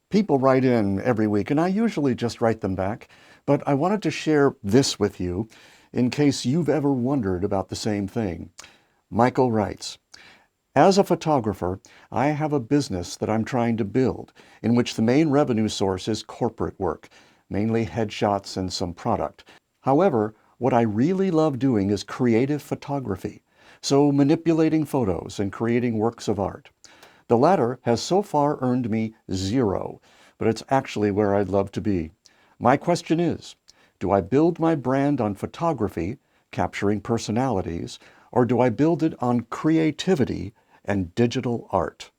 People write in every week, and I usually just write them back, but I wanted to share this with you in case you've ever wondered about the same thing. Michael writes, as a photographer, I have a business that I'm trying to build, in which the main revenue source is corporate work, mainly headshots and some product. However, what I really love doing is creative photography, so manipulating photos and creating works of art. The latter has so far earned me 0, but it's actually where I'd love to be. My question is, do I build my brand on photography, capturing personalities, or do I build it on creativity and digital art?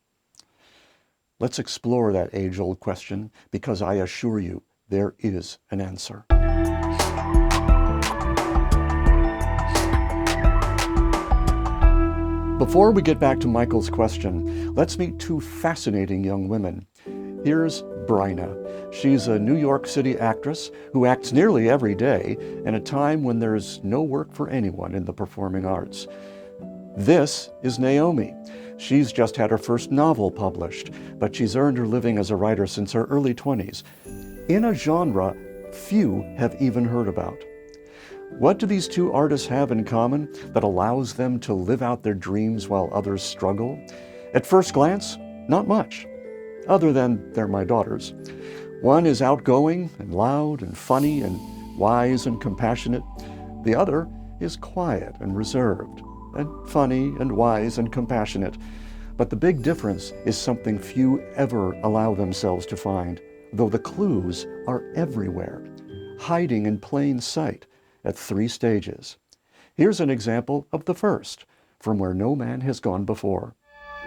Let's explore that age-old question, because I assure you there is an answer. Before we get back to Michael's question, let's meet two fascinating young women. Here's Bryna. She's a New York City actress who acts nearly every day in a time when there's no work for anyone in the performing arts. This is Naomi. She's just had her first novel published, but she's earned her living as a writer since her early 20s, in a genre few have even heard about. What do these two artists have in common that allows them to live out their dreams while others struggle? At first glance, not much, other than they're my daughters. One is outgoing and loud and funny and wise and compassionate. The other is quiet and reserved and funny and wise and compassionate. But the big difference is something few ever allow themselves to find, though the clues are everywhere, hiding in plain sight at 3 stages. Here's an example of the first, from where no man has gone before.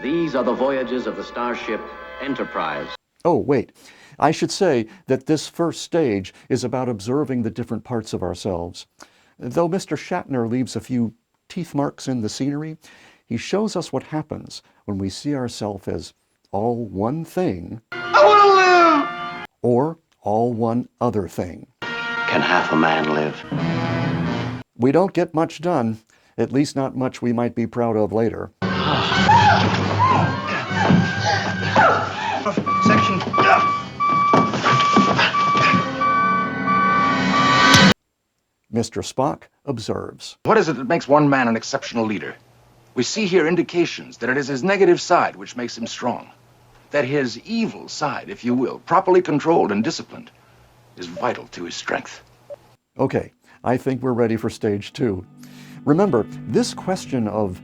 These are the voyages of the starship Enterprise. Oh, wait. I should say that this first stage is about observing the different parts of ourselves. Though Mr. Shatner leaves a few teeth marks in the scenery, he shows us what happens when we see ourselves as all one thing, I want to live, or all one other thing. Can half a man live? We don't get much done, at least not much we might be proud of later. Section. Mr. Spock observes. What is it that makes one man an exceptional leader? We see here indications that it is his negative side which makes him strong. That his evil side, if you will, properly controlled and disciplined, is vital to his strength. Okay, I think we're ready for stage 2. Remember, this question of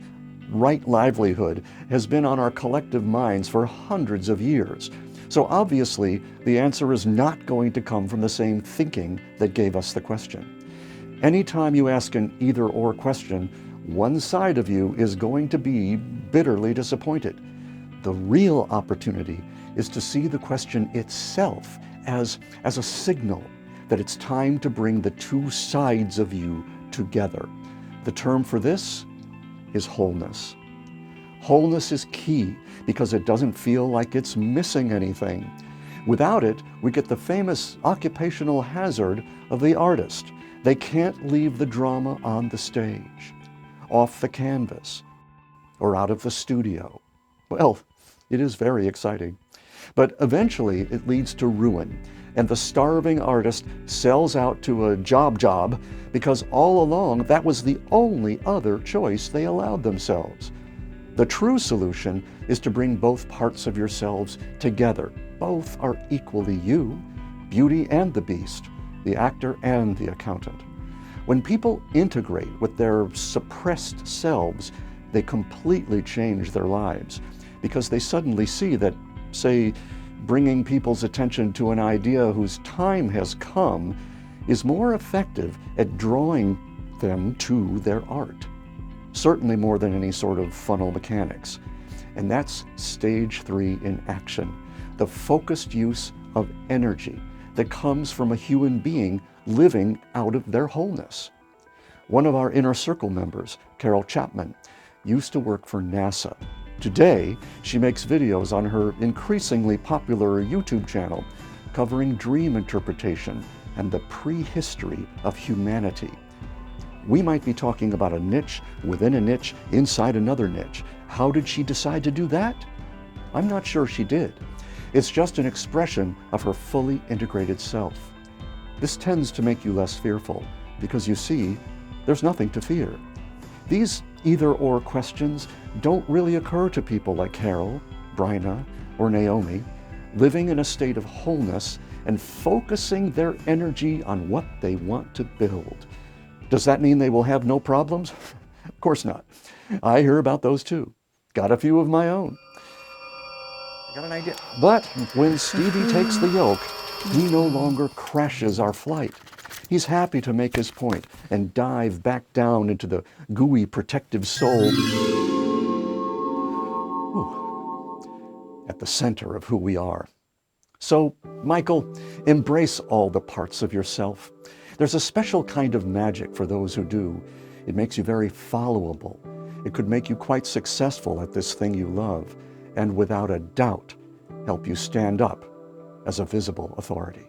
right livelihood has been on our collective minds for hundreds of years. So obviously, the answer is not going to come from the same thinking that gave us the question. Anytime you ask an either-or question, one side of you is going to be bitterly disappointed. The real opportunity is to see the question itself as a signal that it's time to bring the two sides of you together. The term for this is wholeness. Wholeness is key because it doesn't feel like it's missing anything. Without it, we get the famous occupational hazard of the artist. They can't leave the drama on the stage, off the canvas, or out of the studio. Well, it is very exciting. But eventually it leads to ruin, and the starving artist sells out to a job because all along that was the only other choice they allowed themselves. The true solution is to bring both parts of yourselves together. Both are equally you, Beauty and the Beast, the actor and the accountant. When people integrate with their suppressed selves, they completely change their lives because they suddenly see that, say, bringing people's attention to an idea whose time has come is more effective at drawing them to their art. Certainly more than any sort of funnel mechanics. And that's stage 3 in action, the focused use of energy that comes from a human being living out of their wholeness. One of our Inner Circle members, Carol Chapman, used to work for NASA. Today, she makes videos on her increasingly popular YouTube channel covering dream interpretation and the prehistory of humanity. We might be talking about a niche within a niche inside another niche. How did she decide to do that? I'm not sure she did. It's just an expression of her fully integrated self. This tends to make you less fearful because you see, there's nothing to fear. These either-or questions don't really occur to people like Carol, Bryna, or Naomi, living in a state of wholeness and focusing their energy on what they want to build. Does that mean they will have no problems? Of course not. I hear about those too. Got a few of my own. I got an idea. But when Stevie takes the yoke, he no longer crashes our flight. He's happy to make his point and dive back down into the gooey protective soul at the center of who we are. So, Michael, embrace all the parts of yourself. There's a special kind of magic for those who do. It makes you very followable. It could make you quite successful at this thing you love, and without a doubt, help you stand up as a visible authority.